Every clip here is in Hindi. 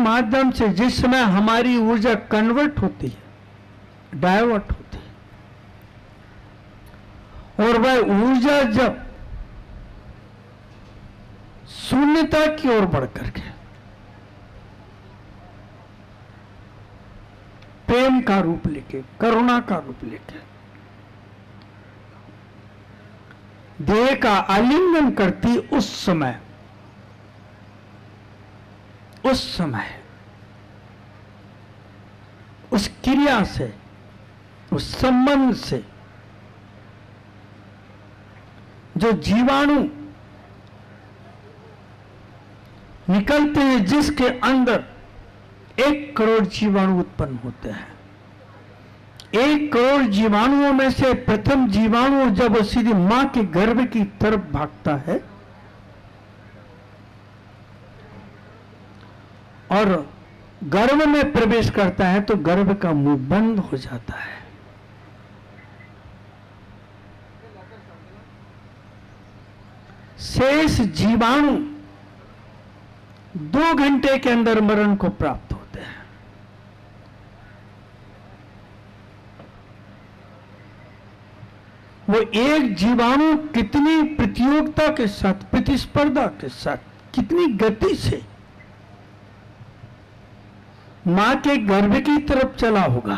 माध्यम से जिस समय हमारी ऊर्जा कन्वर्ट होती है, डाइवर्ट होती है, और वह ऊर्जा जब शून्यता की ओर बढ़कर के प्रेम का रूप लेके, करुणा का रूप लेके देह का आलिंगन करती, उस समय उस क्रिया से, उस संबंध से जो जीवाणु निकलते हैं, जिसके अंदर 1 करोड़ जीवाणु उत्पन्न होते हैं, 1 करोड़ जीवाणुओं में से प्रथम जीवाणु जब सीधी मां के गर्भ की तरफ भागता है और गर्भ में प्रवेश करता है, तो गर्भ का मुंह बंद हो जाता है। शेष जीवाणु 2 घंटे के अंदर मरण को प्राप्त होते हैं। वो एक जीवाणु कितनी प्रतियोगिता के साथ, प्रतिस्पर्धा के साथ, कितनी गति से मां के गर्भ की तरफ चला होगा,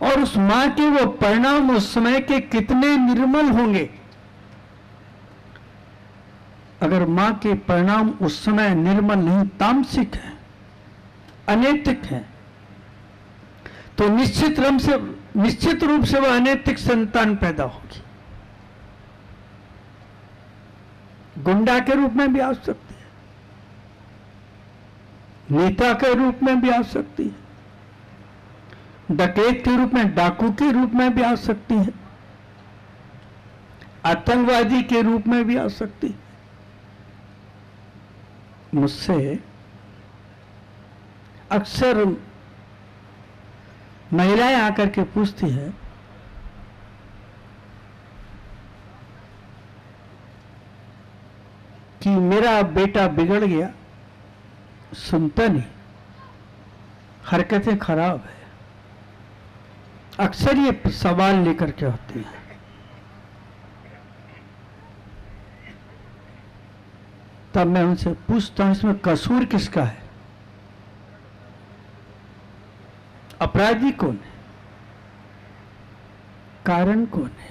और उस मां के वो परिणाम उस समय के कितने निर्मल होंगे। अगर मां के परिणाम उस समय निर्मल नहीं, तामसिक है, अनैतिक है, तो निश्चित रूप से वह अनैतिक संतान पैदा होगी। गुंडा के रूप में भी आ सकती है, नेता के रूप में भी आ सकती है, डकैत के रूप में, डाकू के रूप में भी आ सकती है, आतंकवादी के रूप में भी आ सकती है। मुझसे अक्सर महिलाएं आकर के पूछती है कि मेरा बेटा बिगड़ गया, सुनता नहीं, हरकतें खराब है। अक्सर ये सवाल लेकर के आते हैं। तब मैं उनसे पूछता हूं, इसमें कसूर किसका है? अपराधी कौन है? कारण कौन है?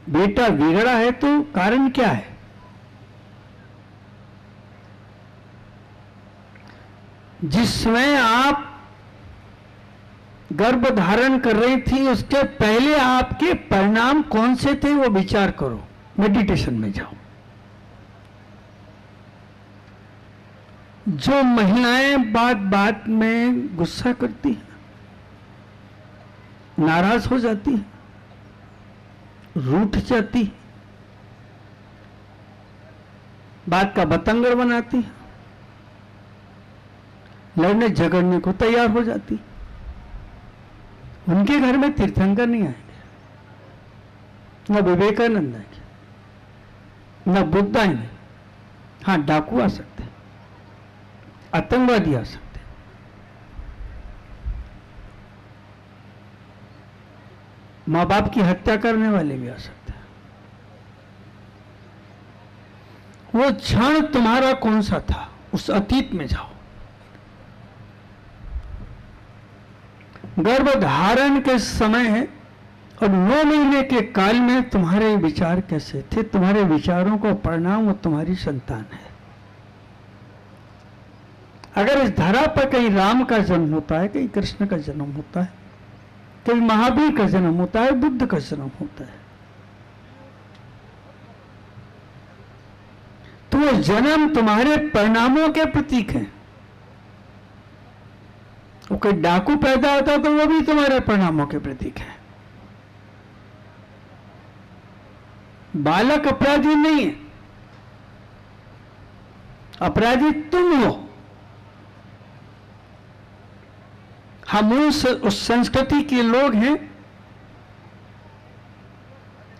बेटा बिगड़ा है तो कारण क्या है? जिस समय आप गर्भ धारण कर रही थी, उसके पहले आपके परिणाम कौन से थे, वो विचार करो, मेडिटेशन में जाओ। जो महिलाएं बात बात में गुस्सा करती हैं, नाराज हो जाती हैं, रूठ जाती हैं, बात का बतंगड़ बनाती हैं, लड़ने झगड़ने को तैयार हो जाती, उनके घर में तीर्थंकर नहीं आएंगे, न विवेकानंद आएंगे, न बुद्ध आएंगे। हाँ, डाकू आ सकते हैं, आतंकवादी आ सकते हैं, मां बाप की हत्या करने वाले भी आ सकते हैं। वो क्षण तुम्हारा कौन सा था, उस अतीत में जाओ। गर्भधारण के समय और 9 महीने के काल में तुम्हारे विचार कैसे थे, तुम्हारे विचारों का परिणाम वो तुम्हारी संतान है। अगर इस धरा पर कहीं राम का जन्म होता है, कहीं कृष्ण का जन्म होता है, कहीं महावीर का जन्म होता है, बुद्ध का जन्म होता है, तो वो जन्म तुम्हारे परिणामों के प्रतीक हैं। वो कोई डाकू पैदा होता तो वो भी तुम्हारे परिणामों के प्रतीक है। बालक अपराधी नहीं है, अपराधी तुम हो। हम उस संस्कृति के लोग हैं,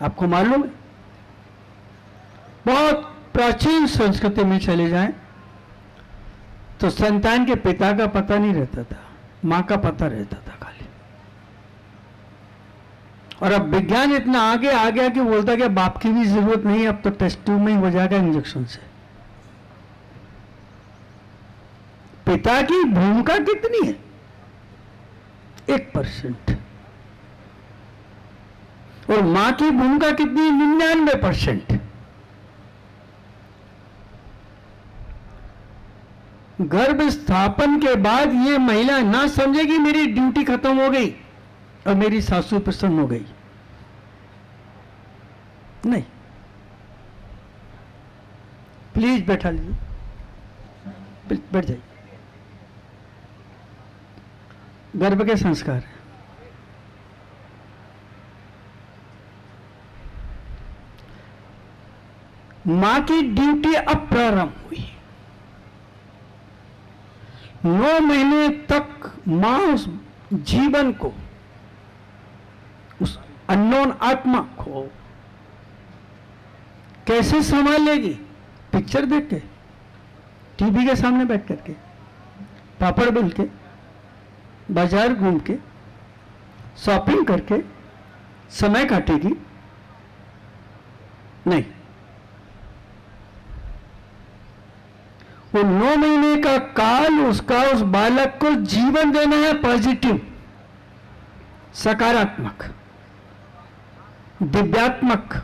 आपको मालूम है, बहुत प्राचीन संस्कृति में चले जाएं तो संतान के पिता का पता नहीं रहता था, मां का पता रहता था खाली। और अब विज्ञान इतना आगे आ गया कि बोलता कि बाप की भी जरूरत नहीं, अब तो टेस्ट ट्यूब में ही हो जाएगा इंजेक्शन से। पिता की भूमिका कितनी है? 1%। और मां की भूमिका कितनी? 99%। गर्भ स्थापन के बाद ये महिला ना समझे कि मेरी ड्यूटी खत्म हो गई और मेरी सासू प्रसन्न हो गई, नहीं। प्लीज बैठा लीजिए, बैठ जाइए। गर्भ के संस्कार है। मां की ड्यूटी अब प्रारंभ हुई। 9 महीने तक मां उस जीवन को, उस अननोन आत्मा को कैसे संभालेगी? पिक्चर देख के, टीवी के सामने बैठ करके, पापड़ बेल के, बाजार घूम के, शॉपिंग करके समय काटेगी? नहीं। वो 9 महीने का काल उसका उस बालक को जीवन देना है, पॉजिटिव, सकारात्मक, दिव्यात्मक,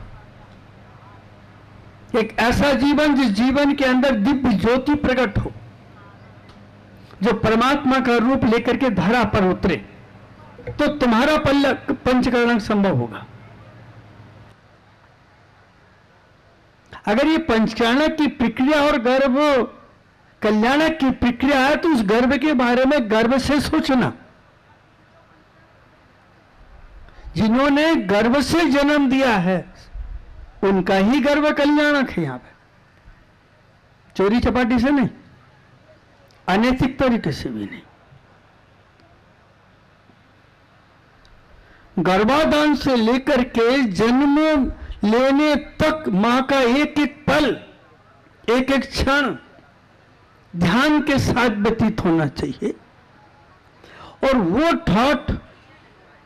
एक ऐसा जीवन जिस जीवन के अंदर दिव्य ज्योति प्रकट हो, जो परमात्मा का रूप लेकर के धरा पर उतरे, तो तुम्हारा पंचकरण संभव होगा। अगर ये पंचकरण की प्रक्रिया और गर्भ कल्याण की प्रक्रिया है तो उस गर्भ के बारे में गर्भ से सोचना। जिन्होंने गर्भ से जन्म दिया है उनका ही गर्भ कल्याणक है। यहां पे चोरी चपाटी से नहीं, अनैतिक तरीके से भी नहीं। गर्भाधान से लेकर के जन्म लेने तक मां का एक एक पल, एक एक क्षण ध्यान के साथ व्यतीत होना चाहिए। और वो थॉट,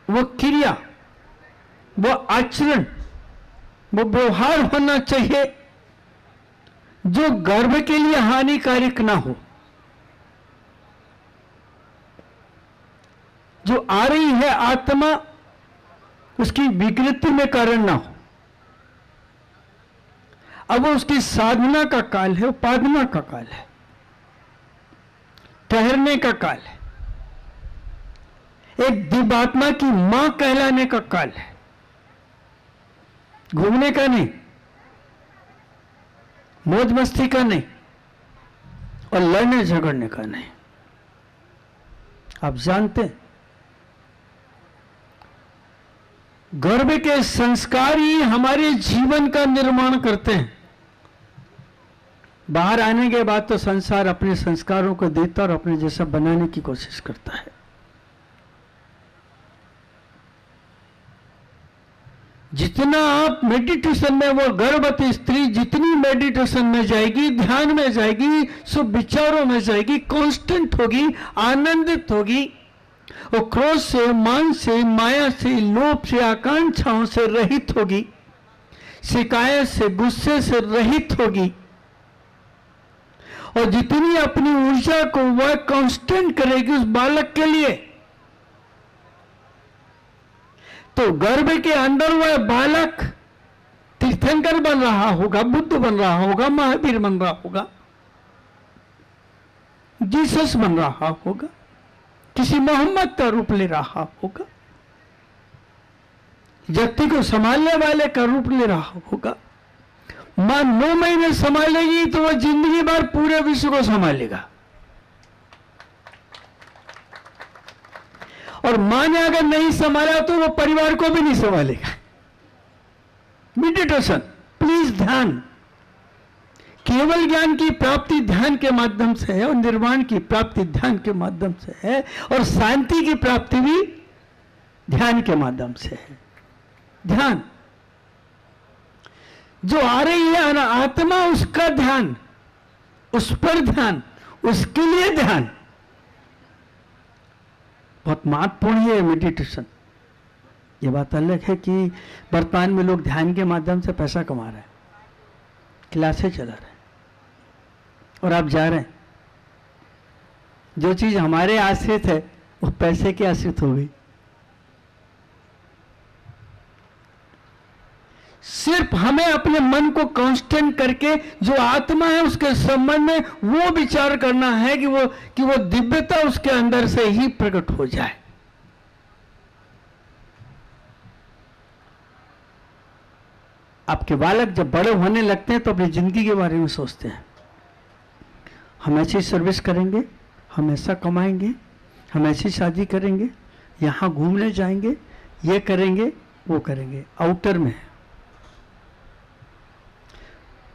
वो क्रिया, वो आचरण, वो व्यवहार होना चाहिए जो गर्भ के लिए हानिकारक ना हो। जो आ रही है आत्मा, उसकी विकृति में कारण ना हो। अब वो उसकी साधना का काल है, उपासना का काल है, ठहरने का काल है, एक दिव्यात्मा की मां कहलाने का काल है। घूमने का नहीं, मौज मस्ती का नहीं, और लड़ने झगड़ने का नहीं। आप जानते हैं गर्भ के संस्कार ही हमारे जीवन का निर्माण करते हैं। बाहर आने के बाद तो संसार अपने संस्कारों को देता और अपने जैसा बनाने की कोशिश करता है। जितना आप मेडिटेशन में, वो गर्भवती स्त्री जितनी मेडिटेशन में जाएगी, ध्यान में जाएगी, शुभ विचारों में जाएगी, कांस्टेंट होगी, आनंदित होगी, वो क्रोध से, मान से, माया से, लोभ से, आकांक्षाओं से रहित होगी, शिकायत से, गुस्से से रहित होगी, और जितनी अपनी ऊर्जा को वह कांस्टेंट करेगी उस बालक के लिए, तो गर्भ के अंदर वह बालक तीर्थंकर बन रहा होगा, बुद्ध बन रहा होगा, महावीर बन रहा होगा, जीसस बन रहा होगा, किसी मोहम्मद का रूप ले रहा होगा, जगती को संभालने वाले का रूप ले रहा होगा। मां 9 महीने संभालेगी तो वह जिंदगी भर पूरे विश्व को संभालेगा। और मां ने अगर नहीं संभाला तो वो परिवार को भी नहीं संभालेगा। मेडिटेशन, प्लीज ध्यान, केवल ज्ञान की प्राप्ति ध्यान के माध्यम से है, और निर्वाण की प्राप्ति ध्यान के माध्यम से है, और शांति की प्राप्ति भी ध्यान के माध्यम से है। ध्यान, जो आ रही है ना आत्मा, उसका ध्यान, उस पर ध्यान, उसके लिए ध्यान बहुत महत्वपूर्ण है मेडिटेशन। ये बात अलग है कि वर्तमान में लोग ध्यान के माध्यम से पैसा कमा रहे हैं, क्लासें चला रहे हैं, और आप जा रहे हैं। जो चीज हमारे आश्रित है वो पैसे के आश्रित हो गई। सिर्फ हमें अपने मन को कांस्टेंट करके जो आत्मा है उसके संबंध में वो विचार करना है कि वो दिव्यता उसके अंदर से ही प्रकट हो जाए। आपके बालक जब बड़े होने लगते हैं तो अपनी जिंदगी के बारे में सोचते हैं, हम ऐसी सर्विस करेंगे, हम ऐसा कमाएंगे, हम ऐसी शादी करेंगे, यहाँ घूमने जाएंगे, ये करेंगे, वो करेंगे। आउटर में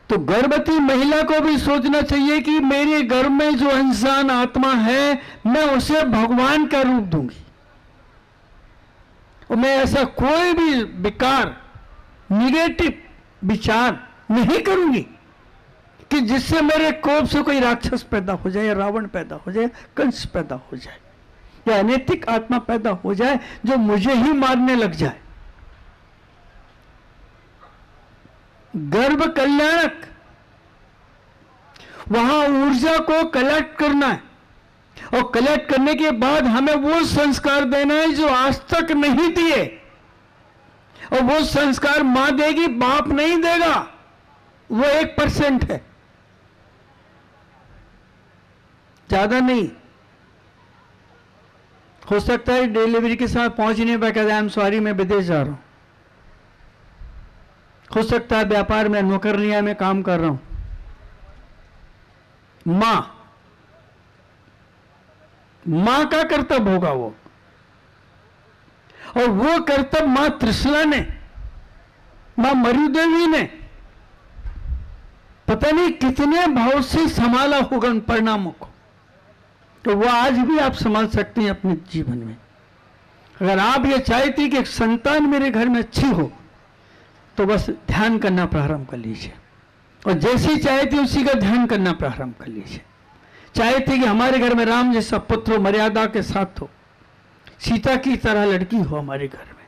तो गर्भवती महिला को भी सोचना चाहिए कि मेरे गर्भ में जो इंसान आत्मा है मैं उसे भगवान का रूप दूंगी, और मैं ऐसा कोई भी विकार, निगेटिव विचार नहीं करूंगी कि जिससे मेरे कोप से कोई राक्षस पैदा हो जाए, या रावण पैदा हो जाए, कंस पैदा हो जाए, या अनैतिक आत्मा पैदा हो जाए जो मुझे ही मारने लग जाए। गर्भ कल्याणक, वहां ऊर्जा को कलेक्ट करना है, और कलेक्ट करने के बाद हमें वो संस्कार देना है जो आज तक नहीं दिए, और वो संस्कार मां देगी, बाप नहीं देगा। वो 1% है, ज्यादा नहीं। हो सकता है डिलीवरी के साथ पहुंच नहीं पाएगा, आई एम सॉरी मैं विदेश जा रहा हूं। हो सकता है व्यापार में, नौकरियां में काम कर रहा हूं। मां का कर्तव्य होगा वो, और वो कर्तव्य मां त्रिशला ने, मां मरुदेवी ने पता नहीं कितने भाव से संभाला होगा उन परिणामों को, तो वो आज भी आप संभाल सकते हैं अपने जीवन में। अगर आप ये चाहती कि एक संतान मेरे घर में अच्छी हो तो बस ध्यान करना प्रारंभ कर लीजिए, और जैसी चाहती उसी का ध्यान करना प्रारंभ कर लीजिए। चाहती कि हमारे घर में राम जैसा पुत्र हो, मर्यादा के साथ हो, सीता की तरह लड़की हो हमारे घर में,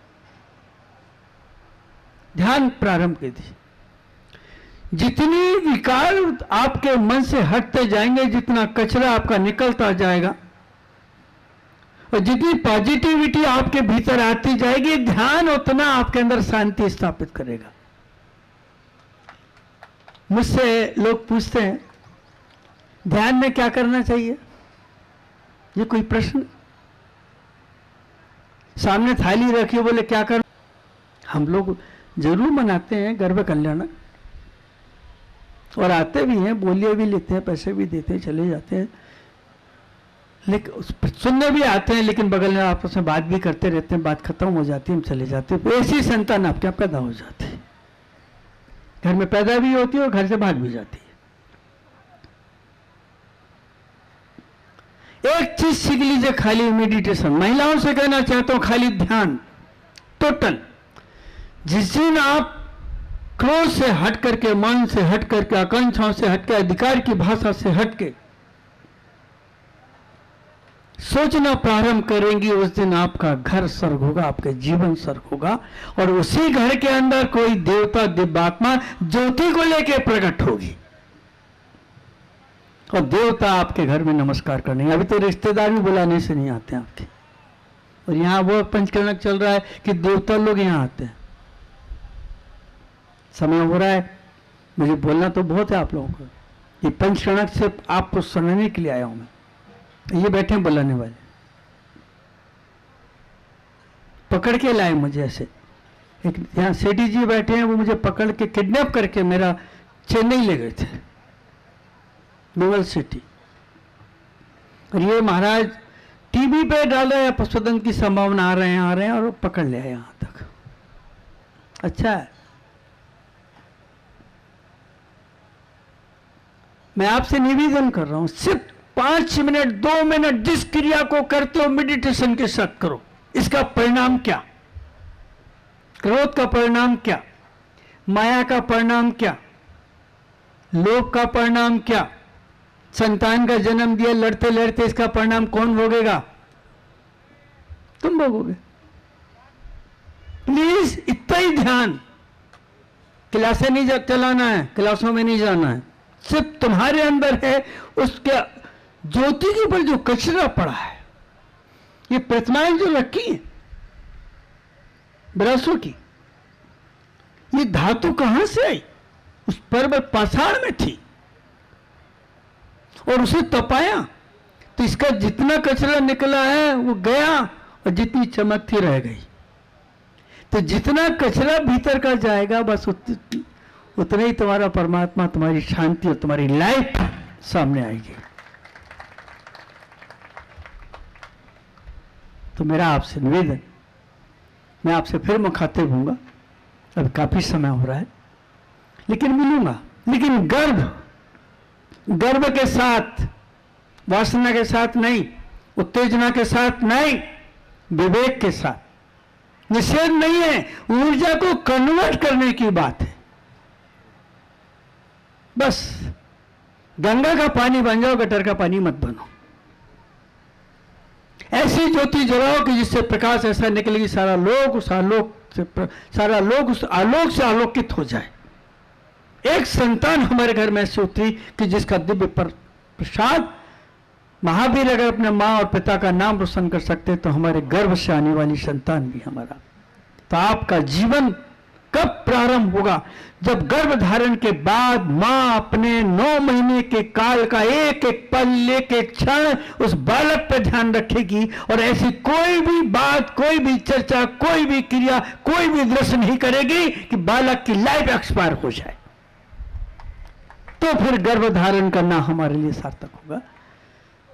ध्यान प्रारंभ कर दीजिए। जितनी विकार आपके मन से हटते जाएंगे, जितना कचरा आपका निकलता जाएगा, और जितनी पॉजिटिविटी आपके भीतर आती जाएगी, ध्यान उतना आपके अंदर शांति स्थापित करेगा। मुझसे लोग पूछते हैं ध्यान में क्या करना चाहिए, ये कोई प्रश्न? सामने थाली रखी, बोले क्या कर। हम लोग जरूर मनाते हैं गर्भ कल्याण, और आते भी हैं, बोलिए भी लेते हैं, पैसे भी देते हैं, चले जाते हैं, लेकिन सुनने भी आते हैं, लेकिन बगल में आपस में बात भी करते रहते हैं, बात खत्म हो जाती है, हम चले जाते हैं। ऐसी संतान आपके यहाँ पैदा हो जाती है, घर में पैदा भी होती है और घर से भाग भी जाती है। एक चीज सीख लीजिए, खाली मेडिटेशन। महिलाओं से कहना चाहता हूं, खाली ध्यान टोटल। जिस दिन आप क्रोध से हट करके, मन से हट करके, आकांक्षाओं से हट के, अधिकार की भाषा से हट के सोचना प्रारंभ करेंगी, उस दिन आपका घर स्वर्ग होगा, आपका जीवन स्वर्ग होगा, और उसी घर के अंदर कोई देवता, दिव्यात्मा ज्योति को लेकर प्रकट होगी, और देवता आपके घर में नमस्कार करने। अभी तो रिश्तेदार भी बुलाने से नहीं आते आपके, और यहां वो पंचकर्णक चल रहा है कि देवता लोग यहां आते हैं। समय हो रहा है, मुझे बोलना तो बहुत है आप लोगों को। ये पंचकर्णक से आपको सुनाने के लिए आया हूं मैं। ये बैठे बुलाने वाले, पकड़ के लाए मुझे ऐसे। एक यहाँ सेठी जी बैठे हैं, वो मुझे पकड़ के किडनैप करके मेरा चेन्नई ले गए थे, नोवल सिटी। और ये महाराज टीवी पे डाल रहे हैं, पशुधन की संभावना आ रहे हैं, और पकड़ ले आए यहां तक। अच्छा है, मैं आपसे निवेदन कर रहा हूं, सिर्फ 5 मिनट 2 मिनट जिस क्रिया को करते हो मेडिटेशन के साथ करो। इसका परिणाम क्या? क्रोध का परिणाम क्या? माया का परिणाम क्या, लोभ का परिणाम क्या, संतान का जन्म दिया लड़ते लड़ते, इसका परिणाम कौन भोगेगा? तुम भोगोगे। प्लीज इतना ही ध्यान, क्लासें नहीं चलाना है, क्लासों में नहीं जाना है, सिर्फ तुम्हारे अंदर है उसके ज्योति के ऊपर जो कचरा पड़ा है, ये प्रतिमाएं जो रखी हैं ब्रसों की, ये धातु कहां से आई? उस पर्वत पाषाण में थी और उसे तपाया तो इसका जितना कचरा निकला है वो गया और जितनी चमक थी रह गई। तो जितना कचरा भीतर का जाएगा बस उतना ही तुम्हारा परमात्मा, तुम्हारी शांति और तुम्हारी लाइफ सामने आएगी। तो मेरा आपसे निवेदन, मैं आपसे फिर मुखातिब हूंगा, अब काफी समय हो रहा है, लेकिन मिलूंगा, लेकिन गर्व के साथ, वासना के साथ नहीं, उत्तेजना के साथ नहीं, विवेक के साथ। निषेध नहीं है, ऊर्जा को कन्वर्ट करने की बात है। बस गंगा का पानी बन जाओ, गटर का पानी मत बनो। ऐसी ज्योति जलाओ कि जिससे प्रकाश ऐसा निकले कि सारा लोग उस आलोक से आलोकित हो जाए। एक संतान हमारे घर में ऐसी उतरी कि जिसका दिव्य प्रसाद, महावीर अगर अपने मां और पिता का नाम रोशन कर सकते तो हमारे गर्भ से आने वाली संतान भी हमारा। तो आपका जीवन कब प्रारंभ होगा? जब गर्भ धारण के बाद मां अपने 9 महीने के काल का एक एक पल, एक एक क्षण उस बालक पर ध्यान रखेगी और ऐसी कोई भी बात, कोई भी चर्चा, कोई भी क्रिया, कोई भी दृश्य नहीं करेगी कि बालक की लाइफ एक्सपायर हो जाए। तो फिर गर्भ धारण करना हमारे लिए सार्थक होगा।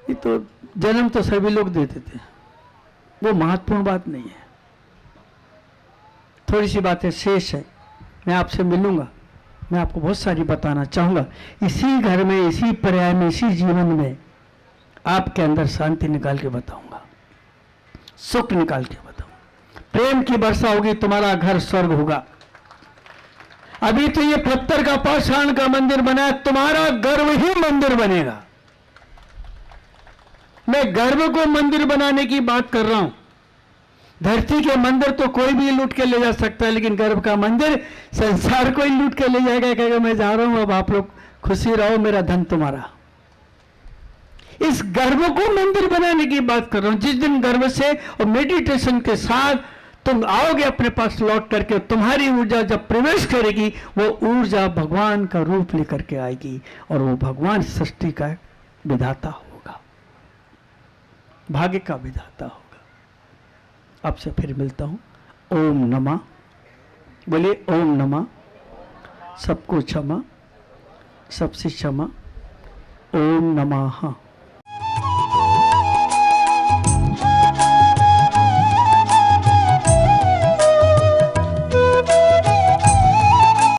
ये तो जन्म तो सभी लोग दे देते हैं, वो महत्वपूर्ण बात नहीं है। थोड़ी सी बातें शेष है, मैं आपसे मिलूंगा, मैं आपको बहुत सारी बताना चाहूंगा। इसी घर में, इसी पर्याय में, इसी जीवन में आपके अंदर शांति निकाल के बताऊंगा, सुख निकाल के बताऊंगा, प्रेम की वर्षा होगी, तुम्हारा घर स्वर्ग होगा। अभी तो ये पत्थर का पाषाण का मंदिर बना है, तुम्हारा गर्व ही मंदिर बनेगा। मैं गर्व को मंदिर बनाने की बात कर रहा हूं। धरती के मंदिर तो कोई भी लूट के ले जा सकता है, लेकिन गर्भ का मंदिर संसार को ही लूट के ले जाएगा, कहेगा मैं जा रहा हूं, अब आप लोग खुशी रहो, मेरा धन तुम्हारा। इस गर्भ को मंदिर बनाने की बात कर रहा हूं। जिस दिन गर्भ से और मेडिटेशन के साथ तुम आओगे अपने पास लौट करके, तुम्हारी ऊर्जा जब प्रवेश करेगी, वो ऊर्जा भगवान का रूप लेकर के आएगी और वो भगवान सृष्टि का विधाता होगा, भाग्य का विधाता होगा। आपसे फिर मिलता हूं। ओम नमः, बोलिए ओम नमः। सबको क्षमा, सबसे क्षमा। ओम नमः।